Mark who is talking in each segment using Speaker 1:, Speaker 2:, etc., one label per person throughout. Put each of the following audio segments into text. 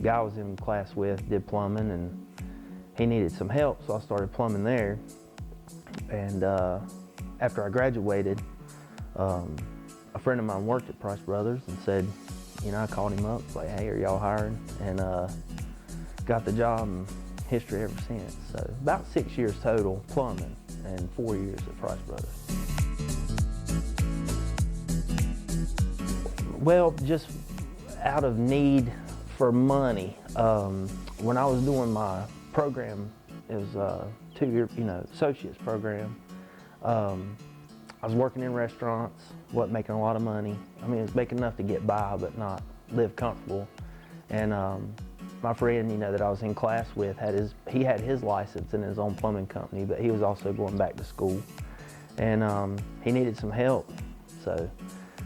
Speaker 1: guy I was in class with did plumbing, and he needed some help, so I started plumbing there. And after I graduated, a friend of mine worked at Price Brothers and said, I called him up, like, hey, are y'all hiring? And got the job, and history ever since. So about 6 years total plumbing and 4 years at Price Brothers. Well, just out of need for money. When I was doing my program, it was a 2-year, associate's program. I was working in restaurants, wasn't making a lot of money. I mean, it was making enough to get by, but not live comfortable. And my friend, that I was in class with, he had his license in his own plumbing company, but he was also going back to school. And he needed some help, so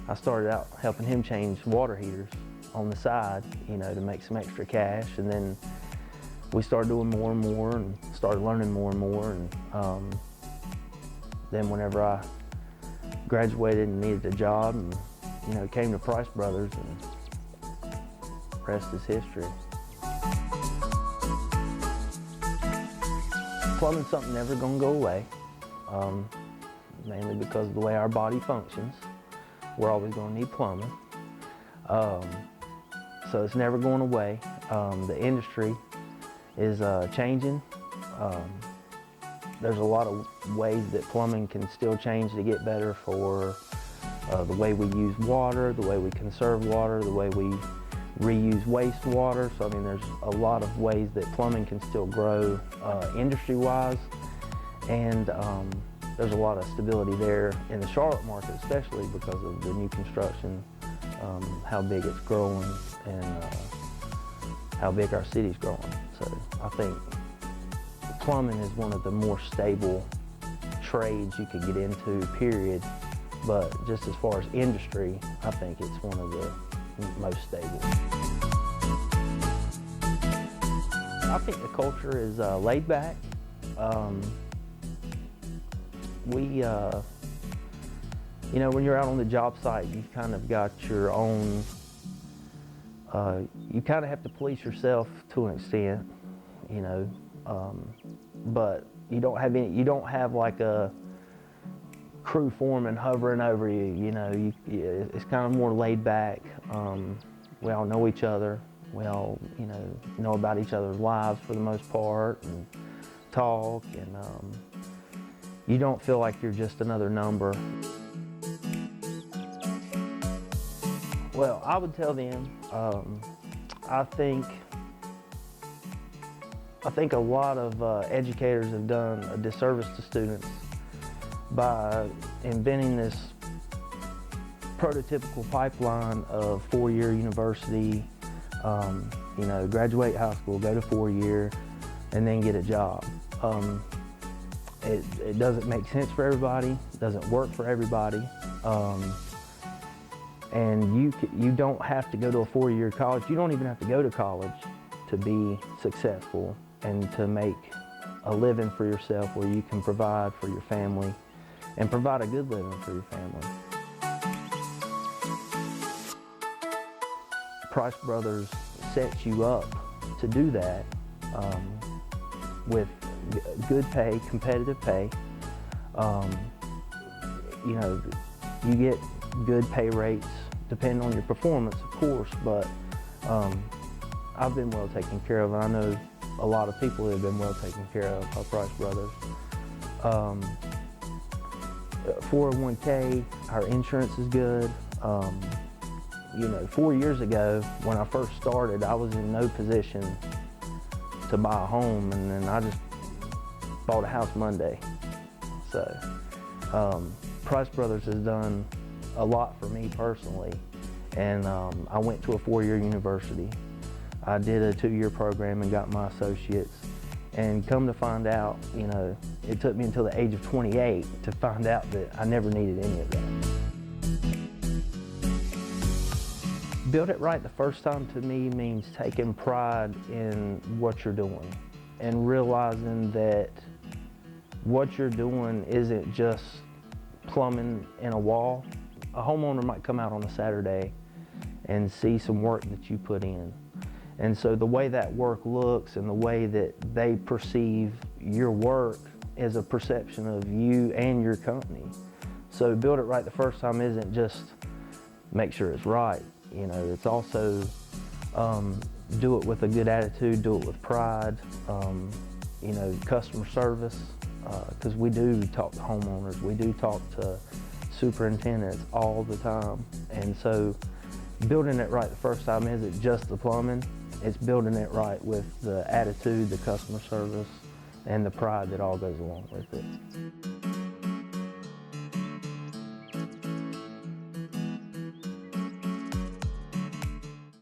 Speaker 1: I started out helping him change water heaters on the side, to make some extra cash. And then we started doing more and more and started learning more and more. And then whenever I graduated and needed a job, and came to Price Brothers, and rest is history. Plumbing's something never gonna go away, mainly because of the way our body functions. We're always gonna need plumbing. So it's never going away. The industry is changing. There's a lot of ways that plumbing can still change to get better for the way we use water, the way we conserve water, the way we reuse wastewater. So there's a lot of ways that plumbing can still grow industry-wise. And there's a lot of stability there in the Charlotte market, especially because of the new construction, how big it's growing, and how big our city's growing. So I think plumbing is one of the more stable trades you could get into, period. But just as far as industry, I think it's one of the most stable. I think the culture is laid back. When you're out on the job site, you've kind of got your own, you kind of have to police yourself to an extent, but you don't have like a crew foreman hovering over you, it's kind of more laid back. We all know each other. We all, know about each other's lives for the most part, and talk, and you don't feel like you're just another number. Well, I would tell them, I think a lot of educators have done a disservice to students by inventing this prototypical pipeline of 4-year university, graduate high school, go to 4-year, and then get a job. It doesn't make sense for everybody, doesn't work for everybody, and you don't have to go to a 4-year college. You don't even have to go to college to be successful and to make a living for yourself where you can provide for your family and provide a good living for your family. Price Brothers sets you up to do that with good pay, competitive pay. You get good pay rates depending on your performance, of course, but I've been well taken care of, and I know a lot of people have been well taken care of by Price Brothers. 401k, our insurance is good. 4 years ago, when I first started, I was in no position to buy a home, and then I just bought a house Monday. So Price Brothers has done a lot for me personally, and I went to a 4-year university. I did a 2-year program and got my associates, and come to find out, it took me until the age of 28 to find out that I never needed any of that. Build it right the first time to me means taking pride in what you're doing and realizing that what you're doing isn't just plumbing in a wall. A homeowner might come out on a Saturday and see some work that you put in, And so the way that work looks and the way that they perceive your work is a perception of you and your company. So build it right the first time isn't just make sure it's right. You know, it's also do it with a good attitude, do it with pride, you know, customer service, because we do talk to homeowners, we do talk to superintendents all the time. And so building it right the first time isn't just the plumbing, it's building it right with the attitude, the customer service, and the pride that all goes along with it.